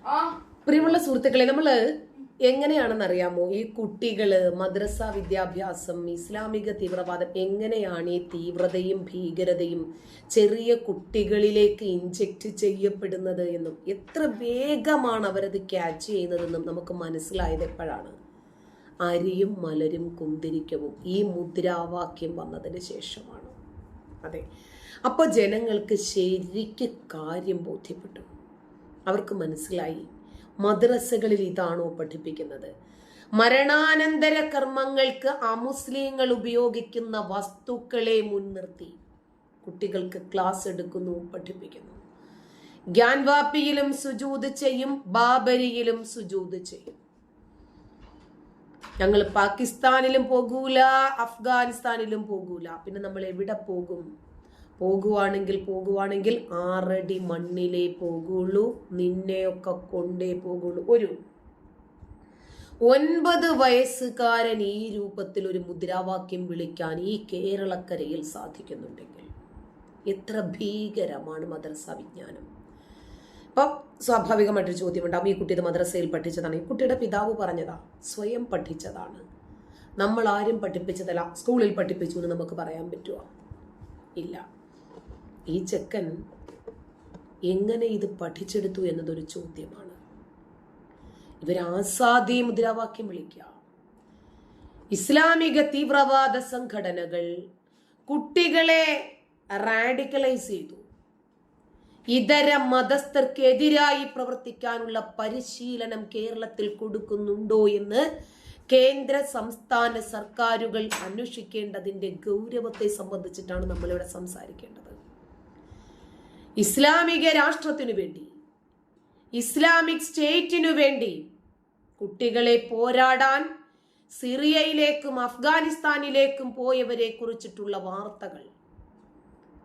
പ്രിയമുള്ള സുഹൃത്തുക്കളെ, നമ്മള് എങ്ങനെയാണെന്നറിയാമോ ഈ കുട്ടികള് മദ്രസ വിദ്യാഭ്യാസം, ഇസ്ലാമിക തീവ്രവാദം എങ്ങനെയാണ് ഈ തീവ്രതയും ഭീകരതയും ചെറിയ കുട്ടികളിലേക്ക് ഇൻജെക്ട് ചെയ്യപ്പെടുന്നത് എന്നും എത്ര വേഗമാണ് അവരത് ക്യാച്ച് ചെയ്യുന്നതെന്നും നമുക്ക് മനസ്സിലായത് എപ്പോഴാണ്? അരിയും മലരും കുന്തിരിക്കവും ഈ മുദ്രാവാക്യം വന്നതിന് ശേഷമാണ്. അതെ, അപ്പോൾ ജനങ്ങൾക്ക് ശരിക്ക് കാര്യം ബോധ്യപ്പെട്ടു. അവർക്ക് മനസ്സിലായി മദ്രസകളിൽ ഇതാണോ പഠിപ്പിക്കുന്നത്? മരണാനന്തര കർമ്മങ്ങൾക്ക് അമുസ്ലിങ്ങൾ ഉപയോഗിക്കുന്ന വസ്തുക്കളെ മുൻനിർത്തി കുട്ടികൾക്ക് ക്ലാസ് എടുക്കുന്നു, പഠിപ്പിക്കുന്നു. ഗ്യാൻവാപ്പിയിലും സുജൂദ് ചെയ്യും, ബാബരിയിലും സുജൂദ് ചെയ്യും. ഞങ്ങൾ പാകിസ്ഥാനിലും പോകൂല, അഫ്ഗാനിസ്ഥാനിലും പോകൂല, പിന്നെ നമ്മൾ എവിടെ പോകും? പോകുവാണെങ്കിൽ 6 അടി മണ്ണിലേ പോകുള്ളൂ, നിന്നെയൊക്കെ കൊണ്ടേ പോകുള്ളൂ. ഒരു 9 വയസ്സുകാരൻ ഈ രൂപത്തിൽ ഒരു മുദ്രാവാക്യം വിളിക്കാൻ ഈ കേരളക്കരയിൽ സാധിക്കുന്നുണ്ടെങ്കിൽ എത്ര ഭീകരമാണ് മദ്രസ വിജ്ഞാനം. അപ്പം സ്വാഭാവികമായിട്ടൊരു ചോദ്യമുണ്ടാവും, ഈ കുട്ടി ഇത് മദ്രസയിൽ പഠിച്ചതാണ്? ഈ കുട്ടിയുടെ പിതാവ് പറഞ്ഞതാ, സ്വയം പഠിച്ചതാണ്. നമ്മൾ ആരും പഠിപ്പിച്ചതല്ല. സ്കൂളിൽ പഠിപ്പിച്ചു എന്ന് നമുക്ക് പറയാൻ പറ്റുമോ? ഇല്ല. ഈ ചെക്കൻ എങ്ങനെ ഇത് പഠിച്ചെടുത്തു എന്നതൊരു ചോദ്യമാണ്. ഇവർ ആസാദി മുദ്രാവാക്യം വിളിക്കുക. ഇസ്ലാമിക തീവ്രവാദ സംഘടനകൾ കുട്ടികളെ റാഡിക്കലൈസ് ചെയ്തു. ഇതര മതസ്ഥർക്കെതിരായി പ്രവർത്തിക്കാനുള്ള പരിശീലനം കേരളത്തിൽ കൊടുക്കുന്നുണ്ടോ എന്ന് കേന്ദ്ര സംസ്ഥാന സർക്കാരുകൾ അന്വേഷിക്കേണ്ടതിന്റെ ഗൗരവത്തെ സംബന്ധിച്ചിട്ടാണ് നമ്മളിവിടെ സംസാരിക്കേണ്ടത്. ഇസ്ലാമിക രാഷ്ട്രത്തിനു വേണ്ടി, ഇസ്ലാമിക് സ്റ്റേറ്റിനു വേണ്ടി കുട്ടികളെ പോരാടാൻ സിറിയയിലേക്കും അഫ്ഗാനിസ്ഥാനിലേക്കും പോയവരെ കുറിച്ചിട്ടുള്ള വാർത്തകൾ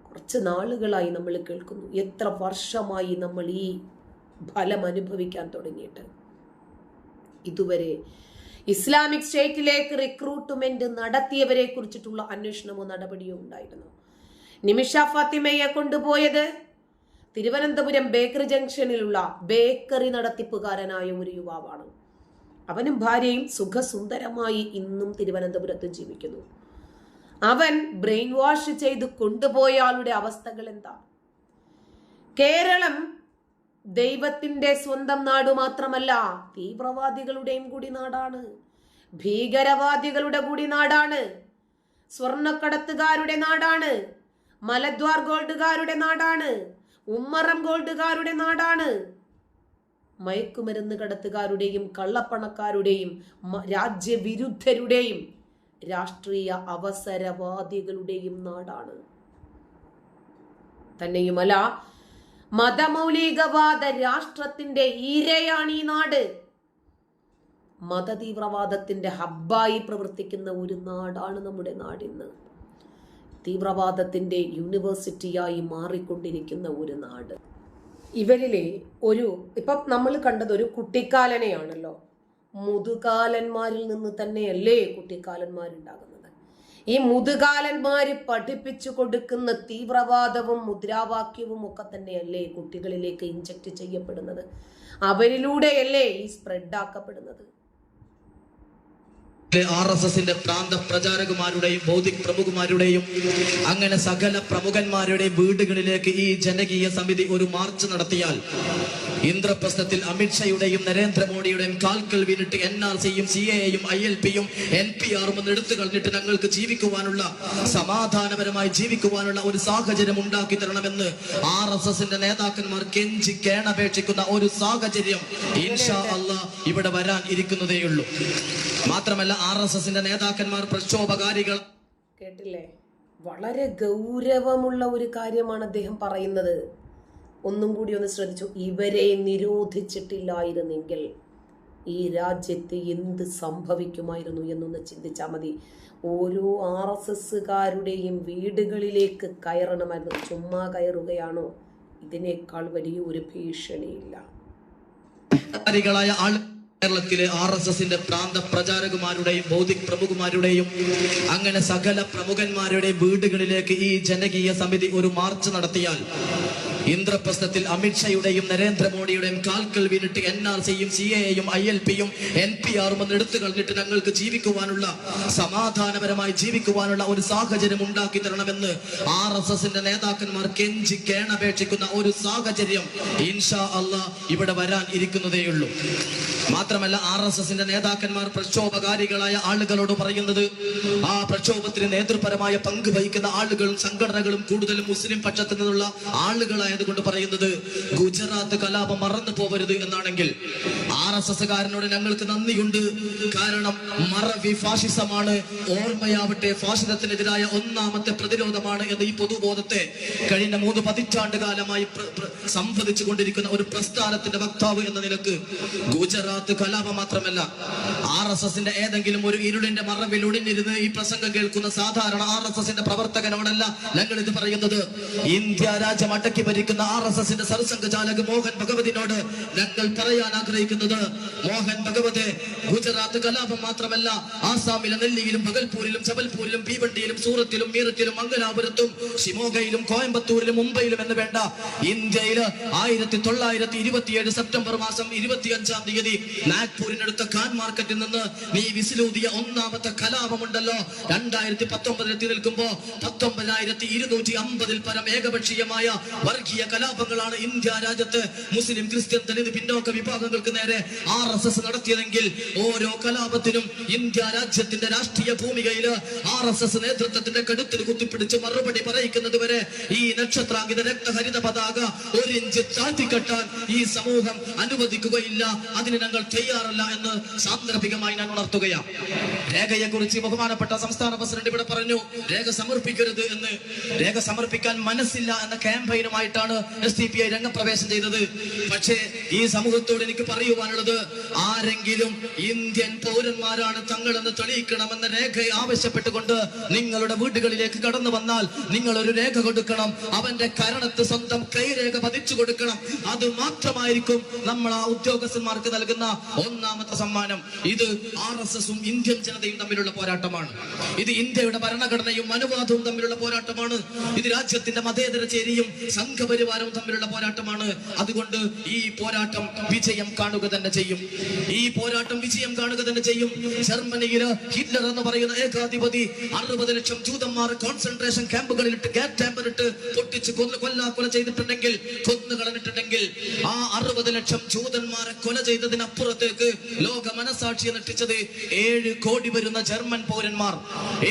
കുറച്ച് നാളുകളായി നമ്മൾ കേൾക്കുന്നു. എത്ര വർഷമായി നമ്മൾ ഈ ഫലം അനുഭവിക്കാൻ തുടങ്ങിയിട്ട്? ഇതുവരെ ഇസ്ലാമിക് സ്റ്റേറ്റിലേക്ക് റിക്രൂട്ട്മെന്റ് നടത്തിയവരെ കുറിച്ചിട്ടുള്ള അന്വേഷണമോ നടപടിയോ ഉണ്ടായിരുന്നു? നിമിഷ ഫാത്തിമയെ കൊണ്ടുപോയത് തിരുവനന്തപുരം ബേക്കറി ജംഗ്ഷനിലുള്ള ബേക്കറി നടത്തിപ്പുകാരനായ ഒരു യുവാവാണ്. അവനും ഭാര്യയും സുഖസുന്ദരമായി ഇന്നും തിരുവനന്തപുരത്ത് ജീവിക്കുന്നു. അവൻ ബ്രെയിൻ വാഷ് ചെയ്ത് കൊണ്ടുപോയ ആളുടെ അവസ്ഥകൾ എന്താ? കേരളം ദൈവത്തിന്റെ സ്വന്തം നാട് മാത്രമല്ല, തീവ്രവാദികളുടെയും കൂടി നാടാണ്, ഭീകരവാദികളുടെ കൂടി നാടാണ്, സ്വർണ്ണക്കടത്തുകാരുടെ നാടാണ്, മലദ്വാർ ഗോൾഡുകാരുടെ നാടാണ്, ഉമ്മറം ഗോൾഡുകാരുടെ നാടാണ്, മയക്കുമരുന്ന് കടത്തുകാരുടെയും കള്ളപ്പണക്കാരുടെയും രാജ്യവിരുദ്ധരുടെയും രാഷ്ട്രീയ അവസരവാദികളുടെയും നാടാണ്. തന്നെയുമല്ല, മതമൗലികവാദ രാഷ്ട്രത്തിന്റെ ഇരയാണ് ഈ നാട്. മതതീവ്രവാദത്തിന്റെ ഹബ്ബായി പ്രവർത്തിക്കുന്ന ഒരു നാടാണ് നമ്മുടെ നാടിന്ന്. തീവ്രവാദത്തിന്റെ യൂണിവേഴ്സിറ്റിയായി മാറിക്കൊണ്ടിരിക്കുന്ന ഒരു നാട്. ഇവരിലെ ഇപ്പം നമ്മൾ കണ്ടത് ഒരു കുട്ടിക്കാലനെയാണല്ലോ. മുതുകാലന്മാരിൽ നിന്ന് തന്നെയല്ലേ കുട്ടിക്കാലന്മാരുണ്ടാകുന്നത്? ഈ മുതുകാലന്മാര് പഠിപ്പിച്ചു കൊടുക്കുന്ന തീവ്രവാദവും മുദ്രാവാക്യവും ഒക്കെ തന്നെയല്ലേ കുട്ടികളിലേക്ക് ഇൻജക്ട് ചെയ്യപ്പെടുന്നത്? അവരിലൂടെയല്ലേ ഈ സ്പ്രെഡ് ആക്കപ്പെടുന്നത്? RSSന്റെ പ്രാന്ത പ്രചാരകന്മാരുടെയും ബൗദ്ധിക പ്രമുഖന്മാരുടെയും അങ്ങനെ സകല പ്രമുഖന്മാരുടെയും വീടുകളിലേക്ക് ഈ ജനകീയ സമിതി ഒരു മാർച്ച് നടത്തിയാൽ ഇന്ദ്രപ്രസ്ഥത്തിൽ അമിത്ഷായുടെയും നരേന്ദ്രമോദിയുടെയും കാൽക്കൽ വീണിട്ട് NRCയും CAAയും ILPയും NPRും ഒന്ന് എടുത്തു കളഞ്ഞിട്ട് ഞങ്ങൾക്ക് ജീവിക്കുവാനുള്ള, സമാധാനപരമായി ജീവിക്കുവാനുള്ള ഒരു സാഹചര്യം ഉണ്ടാക്കി തരണമെന്ന് RSSന്റെ നേതാക്കന്മാർ കെഞ്ചി കേണപേക്ഷിക്കുന്ന ഒരു സാഹചര്യം ഇൻഷാ അല്ലാഹ് ഇവിടെ വരാൻ ഇരിക്കുന്നതേയുള്ളൂ. മാത്രമല്ല RSSന്റെ നേതാക്കന്മാർ പ്രക്ഷോഭകാരികൾ. കേട്ടില്ലേ? വളരെ ഗൗരവമുള്ള ഒരു കാര്യമാണ് അദ്ദേഹം പറയുന്നത്. ഒന്നും കൂടി ഒന്ന് ശ്രദ്ധിച്ചു. ഇവരെ നിരോധിച്ചിട്ടില്ലായിരുന്നെങ്കിൽ ഈ രാജ്യത്ത് എന്ത് സംഭവിക്കുമായിരുന്നു എന്നൊന്ന് ചിന്തിച്ചാൽ മതി. ഓരോ RSSകാരുടെയും വീടുകളിലേക്ക് കയറണമായിരുന്നു. ചുമ്മാ കയറുകയാണോ? ഇതിനേക്കാൾ വലിയ ഒരു ഭീഷണിയില്ല. കേരളത്തിലെ RSSന്റെ പ്രാന്ത പ്രചാരകന്മാരുടെയും ബൗദ്ധിക പ്രമുഖന്മാരുടെയും അങ്ങനെ സകല പ്രമുഖന്മാരുടെയും വീടുകളിലേക്ക് ഈ ജനകീയ സമിതി ഒരു മാർച്ച് നടത്തിയാൽ ഇന്ദ്രപ്രസ്ഥത്തിൽ അമിത്ഷായുടെയും നരേന്ദ്രമോദിയുടെയും കാൽക്കൽ വീണിട്ട് NRCയും CAAയും ILPയും NPRും ഒന്ന് എടുത്തു കളഞ്ഞിട്ട് ഞങ്ങൾക്ക് ജീവിക്കുവാനുള്ള, സമാധാനപരമായി ജീവിക്കുവാനുള്ള ഒരു സാഹചര്യം ഉണ്ടാക്കി തരണമെന്ന് RSSന്റെ നേതാക്കന്മാർ കെഞ്ചി കേണപേക്ഷിക്കുന്ന ഒരു സാഹചര്യം ഇൻഷാ അല്ലാഹ് ഇവിടെ വരാൻ ഇരിക്കുന്നതേയുള്ളൂ. മാത്രമല്ല RSSന്റെ നേതാക്കന്മാർ പ്രക്ഷോഭകാരികളായ ആളുകളോട് പറയുന്നത്, ആ പ്രക്ഷോഭത്തിന് നേതൃപരമായ പങ്ക് വഹിക്കുന്ന ആളുകളും സംഘടനകളും കൂടുതലും മുസ്ലിം പക്ഷത്തു നിന്നുള്ള ആളുകളായതുകൊണ്ട് പറയുന്നത്, ഗുജറാത്ത് കലാപം മറന്നു പോവരുത് എന്നാണെങ്കിൽ RSSകാരനോട് ഞങ്ങൾക്ക് നന്ദിയുണ്ട്. കാരണം മറവി ഫാഷിസമാണ്, ഓർമ്മയാവട്ടെ ഫാഷിസത്തിനെതിരായ ഒന്നാമത്തെ പ്രതിരോധമാണ് എന്ന് ഈ പൊതുബോധത്തെ കഴിഞ്ഞ 3 പതിറ്റാണ്ട് കാലമായി സംവദിച്ചു കൊണ്ടിരിക്കുന്ന ഒരു പ്രസ്ഥാനത്തിന്റെ വക്താവ് എന്ന നിലക്ക് ഗുജറാത്ത് കലാപം മാത്രമല്ല, RSSന്റെ ഏതെങ്കിലും ഒരു ഇരുളിന്റെ മറവിൽ ഒളിഞ്ഞിരുന്ന് ഈ പ്രസംഗം കേൾക്കുന്ന സാധാരണ RSSന്റെ പ്രവർത്തകനോടല്ല ഞങ്ങൾ ഇത് പറയുന്നത്. ഇന്ത്യ രാജ്യം അടക്കി ഭരിക്കുന്ന RSSന്റെ സർസംഘചാലക് മോഹൻ ഭഗവതിനോട് ഞങ്ങൾ പറയാൻ ആഗ്രഹിക്കുന്നത്, മോഹൻ ഭഗവത്, ഗുജറാത്ത് കലാപം മാത്രമല്ല, ആസാമിലെ നെല്ലിയിലും ഭഗൽപൂരിലും ജബൽപൂരിലും ഭീവണ്ടിയിലും സൂറത്തിലും മീററ്റിലും മംഗലാപുരത്തും ഷിമോഗയിലും കോയമ്പത്തൂരിലും മുംബൈയിലും എന്ന് വേണ്ട ഇന്ത്യയില് 1927 സെപ്റ്റംബർ മാസം 25-ാം തീയതി നാഗ്പൂരിനടുത്ത ഖാൻ മാർക്കറ്റിൽ നിന്ന് നീ വിസിലൂതിയ ഒന്നാമത്തെ കലാപമുണ്ടല്ലോ, 2019 എത്തി നിൽക്കുമ്പോ 19,250 പരം ഏകപക്ഷീയമായ വർഗീയ കലാപങ്ങളാണ് ഇന്ത്യ രാജ്യത്ത് മുസ്ലിം, ക്രിസ്ത്യൻ, ദലിത്, പിന്നോക്ക വിഭാഗങ്ങൾക്ക് നേരെ RSS നടത്തിയതെങ്കിൽ ഓരോ കലാപത്തിനും ഇന്ത്യ രാജ്യത്തിന്റെ രാഷ്ട്രീയ ഭൂമികയില് RSS നേതൃത്വത്തിന്റെ കടുത്തിൽ കുത്തിപ്പിടിച്ച് മറുപടി പറയിക്കുന്നത് വരെ ഈ നക്ഷത്രാങ്കിത രക്തഹരിത പതാക 1 ഇഞ്ച് താഴ്ത്തിക്കെട്ടാൻ ഈ സമൂഹം അനുവദിക്കുകയില്ല. അതിന് ഞങ്ങൾ തയ്യാറല്ല എന്ന് സാന്ദർഭികമായി ഞാൻ ഉണർത്തുകയാണ്. രേഖയെ കുറിച്ച് ബഹുമാനപ്പെട്ട സംസ്ഥാന പ്രസിഡന്റ് ഇവിടെ പറഞ്ഞു, രേഖ സമർപ്പിക്കരുത് എന്ന്. രേഖ സമർപ്പിക്കാൻ മനസ്സില്ല എന്ന ക്യാമ്പയിനുമായിട്ടാണ് SDPI രംഗപ്രവേശം ചെയ്തത്. പക്ഷേ ഈ സമൂഹത്തോട് എനിക്ക് പറയുവാനുള്ളത്, ആരെങ്കിലും ഇന്ത്യൻ പൗരന്മാരാണ് തങ്ങളെന്ന് തെളിയിക്കണമെന്ന രേഖ ആവശ്യപ്പെട്ടുകൊണ്ട് നിങ്ങളുടെ വീടുകളിലേക്ക് കടന്നു വന്നാൽ നിങ്ങൾ ഒരു രേഖ കൊടുക്കണം. അവന്റെ കരണത്ത് സ്വന്തം കൈരേഖ പതിച്ചു കൊടുക്കണം. അത് മാത്രമായിരിക്കും നമ്മൾ ആ ഉദ്യോഗസ്ഥന്മാർക്ക് നൽകുന്ന ഒന്നാമത്തെ സമ്മാനം. ഇത് RSSും ഇന്ത്യൻ ജനതയും തമ്മിലുള്ള പോരാട്ടമാണ്. ഇത് ഇന്ത്യയുടെ ഭരണഘടനയും അനുവാദവും തമ്മിലുള്ള പോരാട്ടമാണ്. ഇത് രാജ്യത്തിന്റെ മതേതര ചേരിയും സംഘപരിവാരവും തമ്മിലുള്ള പോരാട്ടമാണ്. അതുകൊണ്ട് ഈ പോരാട്ടം വിജയം കാണുക തന്നെ ചെയ്യും. ഈ പോരാട്ടം വിജയം കാണുക തന്നെ ചെയ്യും. ജർമ്മനിയില് ഹിറ്റ്ലർ എന്ന് പറയുന്ന ഏകാധിപതി 60 ലക്ഷം ജൂതന്മാർ കോൺസെൻട്രേഷൻ ക്യാമ്പുകളിലിട്ട് ഗ്യാസ് ചാമ്പറിട്ട് പൊട്ടിച്ച് കൊല ചെയ്തിട്ടുണ്ടെങ്കിൽ, കൊന്നു കളഞ്ഞിട്ടുണ്ടെങ്കിൽ, ആ 60 ലക്ഷം ജൂതന്മാരെ കൊല ചെയ്തതിനപ്പുറത്തേക്ക് ലോക മനസാക്ഷിയെ നെട്ടിച്ചത് 7 കോടി വരുന്ന ജർമ്മൻ പൗരന്മാർ,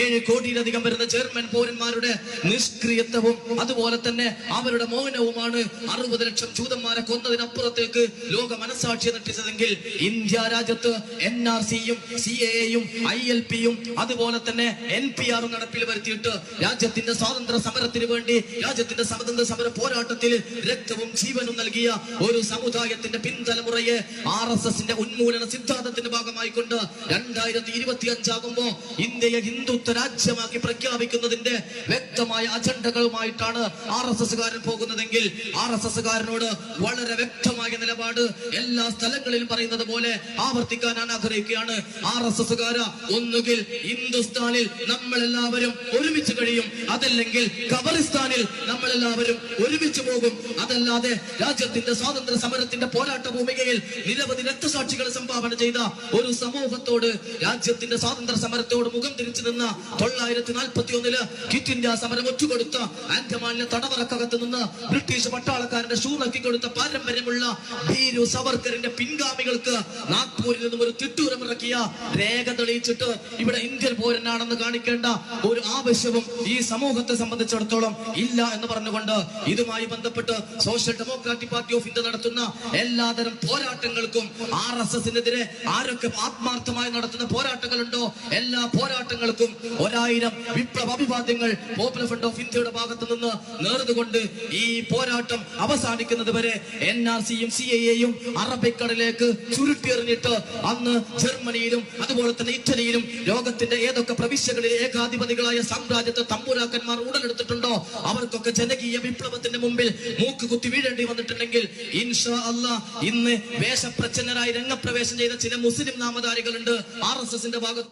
7 കോടിയിലധികം വരുന്ന ജർമ്മൻ പൗരന്മാരുടെ നിഷ്ക്രിയത്വവും അതുപോലെ തന്നെ അവരുടെ മൗനവുമാണ് 60 ലക്ഷം ജൂതന്മാരെ കൊന്നതിനപ്പുറത്തേക്ക് ലോക മനസാക്ഷിയെ നെട്ടിച്ചതെങ്കിൽ, ഇന്ത്യ രാജ്യത്ത് NRCയും CAAയും ILPയും അതുപോലെ തന്നെ NPRും നടപ്പിൽ വരുത്തിയിട്ട് രാജ്യത്തിന്റെ സ്വാതന്ത്ര്യ സമരത്തിന് വേണ്ടി, രാജ്യത്തിന്റെ സ്വാതന്ത്ര്യ സമര പോരാട്ടത്തിൽ രക്തവും ജീവനും നൽകിയ ഒരു സമുദായത്തിന്റെ പിൻതലമുറയെ RSSന്റെ ഉന്മൂലന സിദ്ധാന്തത്തിന്റെ ഭാഗമായിക്കൊണ്ട് 2025 ആകുമ്പോ ഇന്ത്യയെ ഹിന്ദുത്വ രാജ്യമാക്കി പ്രഖ്യാപിക്കുന്നതിന്റെ വ്യക്തമായ അജണ്ടകളുമായിട്ടാണ് RSSകാരൻ പോകുന്നതെങ്കിൽ, RSSകാരനോട് വളരെ വ്യക്തമായ നിലപാട് എല്ലാ സ്ഥലങ്ങളിലും പറയുന്നത് പോലെ ആവർത്തിക്കാൻ ഞാൻ ആഗ്രഹിക്കുകയാണ്. RSSകാര, ഒന്നുകിൽ ഹിന്ദുസ്ഥാനിൽ നമ്മളെല്ലാവരും ഒരുമിച്ച് കഴിയും, അതല്ലെങ്കിൽ ഖബറിസ്ഥാനിൽ നമ്മളെല്ലാവരും ഒരുമിച്ച് പോകും. അതല്ലാതെ രാജ്യത്തിന്റെ സ്വാതന്ത്ര്യ സമരത്തിന്റെ പോരാട്ട ഭൂമികയിൽ നിരവധി രക്തസാക്ഷികൾ സംഭാവന ചെയ്ത ഒരു സമൂഹത്തോട്, രാജ്യത്തിന്റെ സ്വാതന്ത്ര്യ സമരത്തോട് മുഖം തിരിച്ചു നിന്ന 941 ക്വിറ്റ് ഇന്ത്യ സമരം ഒറ്റുകൊടുത്ത, ആൻഡമാനിലെ തടവറക്കകത്ത് നിന്ന് ബ്രിട്ടീഷ് പട്ടാളക്കാരന്റെ ഷൂ നക്കിക്കൊടുത്ത പാരമ്പര്യമുള്ള ഭീരു സവർക്കറിന്റെ പിൻഗാമികൾക്ക് നാഗ്പൂരിൽ നിന്നും ഒരു തിട്ടൂരമിറക്കിയ രേഖ തെളിയിച്ചിട്ട് ഇവിടെ ഇന്ത്യൻ പൗരനാണെന്ന് കാണിക്കേണ്ട ഒരു ആവശ്യവും ഈ സമൂഹത്തെ സംബന്ധിച്ചിടത്തോളം ഇല്ല എന്ന് പറഞ്ഞുകൊണ്ട് ഇതുമായി ബന്ധപ്പെട്ട് social democratic party of India നടത്തുന്ന എല്ലാതരം പോരാട്ടങ്ങൾക്കും RSSനെതിരെ ആരൊക്കെ ആത്മാർത്ഥമായി നടത്തുന്ന പോരാട്ടങ്ങളുണ്ടോ എല്ലാ പോരാട്ടങ്ങൾക്കും 1000 വിപ്ലവ അഭിവാദ്യങ്ങൾ പോപ്പുലർ ഫ്രണ്ട് ഓഫ് ഇന്ത്യയുടെ ഭാഗത്തു നിന്ന് നേർന്നുകൊണ്ട് ഈ പോരാട്ടം അവസാനിക്കുന്നത് വരെ NRCയും CAAയും അറബിക്കടലിലേക്ക് ചുരുട്ടിയെറിഞ്ഞിട്ട് അന്ന് ജർമ്മനിയിലും അതുപോലെ തന്നെ ഇറ്റലിയിലും ലോകത്തിന്റെ ഏതൊക്കെ പ്രവിശ്യകളിൽ ഏകാധിപതികളായ സാമ്രാജ്യത്തെ തമ്പുരാക്കന്മാർ ഉടലെടുത്തിട്ടുണ്ടോ അവർക്കൊക്കെ ജനകീയ വിപ്ലവത്തിന്റെ മുമ്പിൽ മൂക്ക് കുത്തി വീഴേണ്ടി വന്നിട്ടുണ്ടെങ്കിൽ ഇൻഷാ അല്ലാഹ് ഇന്ന് വേഷപ്രച്ഛന്നരായി രംഗപ്രവേശം ചെയ്ത ചില മുസ്ലിം നാമധാരികളുണ്ട് RSSന്റെ ഭാഗത്ത്.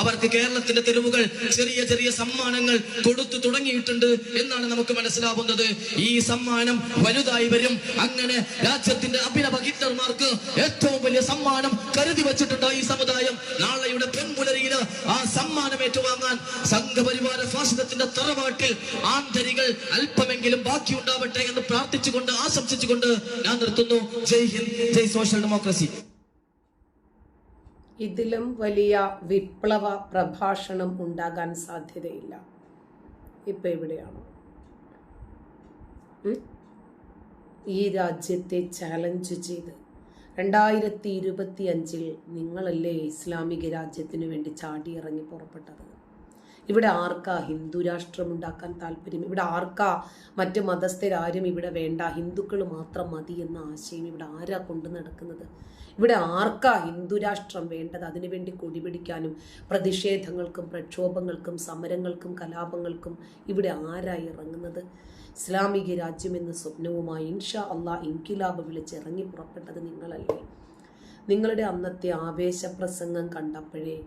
അവർക്ക് കേരളത്തിന്റെ തെരുവുകൾ ചെറിയ ചെറിയ സമ്മാനങ്ങൾ കൊടുത്തു തുടങ്ങിയിട്ടുണ്ട് എന്നാണ് നമുക്ക് മനസ്സിലാവുന്നത്. ഈ സമ്മാനം വലുതായി വരും. അങ്ങനെ രാജ്യത്തിന്റെ അഭിനവ ഹിറ്റർമാർക്ക് ഏറ്റവും വലിയ സമ്മാനം കരുതി വെച്ചിട്ടുണ്ട് ഈ സമുദായം. നാളെയുടെ പെൺപുലരിയിൽ ആ സമ്മാനം ഏറ്റുവാങ്ങാൻ സംഘപരിവാര ഫാസിസത്തിന്റെ തറവാട്ടിൽ ആന്തരികൾ അല്പമെങ്കിലും ബാക്കിയുണ്ടാവട്ടെ എന്ന് പ്രാർത്ഥിച്ചുകൊണ്ട് ആശംസിച്ചുകൊണ്ട് ഞാൻ നിർത്തുന്നു. ജയ് ഹിന്ദ്, ജയ് സോഷ്യൽ ഡെമോക്രസി. ഇതിലും വലിയ വിപ്ലവ പ്രഭാഷണം ഉണ്ടാകാൻ സാധ്യതയില്ല. ഇപ്പൊ എവിടെയാണ് ഈ രാജ്യത്തെ ചാലഞ്ച് ചെയ്ത് 2025 നിങ്ങളല്ലേ ഇസ്ലാമിക രാജ്യത്തിന് വേണ്ടി ചാടിയിറങ്ങി പുറപ്പെട്ടത്? ഇവിടെ ആർക്കാ ഹിന്ദു രാഷ്ട്രം ഉണ്ടാക്കാൻ താല്പര്യം? ഇവിടെ ആർക്കാ മറ്റ് മതസ്ഥരാരും ഇവിടെ വേണ്ട, ഹിന്ദുക്കൾ മാത്രം മതി എന്ന ആശയം ഇവിടെ ആരാ കൊണ്ടു നടക്കുന്നത്? ഇവിടെ ആർക്കാ ഹിന്ദു രാഷ്ട്രം വേണ്ടത്? അതിനുവേണ്ടി കൊടിപിടിക്കാനും പ്രതിഷേധങ്ങൾക്കും പ്രക്ഷോഭങ്ങൾക്കും സമരങ്ങൾക്കും കലാപങ്ങൾക്കും ഇവിടെ ആരാ ഇറങ്ങുന്നത്? ഇസ്ലാമിക രാജ്യം എന്ന സ്വപ്നവുമായി ഇൻഷാ അള്ളാഹ് ഇൻകിലാബ് വിളിച്ചിറങ്ങി പുറപ്പെട്ടത് നിങ്ങളല്ലേ? നിങ്ങളുടെ അന്നത്തെ ആവേശപ്രസംഗം കണ്ടപ്പോഴേ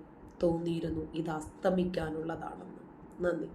തോന്നിയിരുന്നു ഇത് അസ്തമിക്കാനുള്ളതാണെന്ന്. നന്ദി.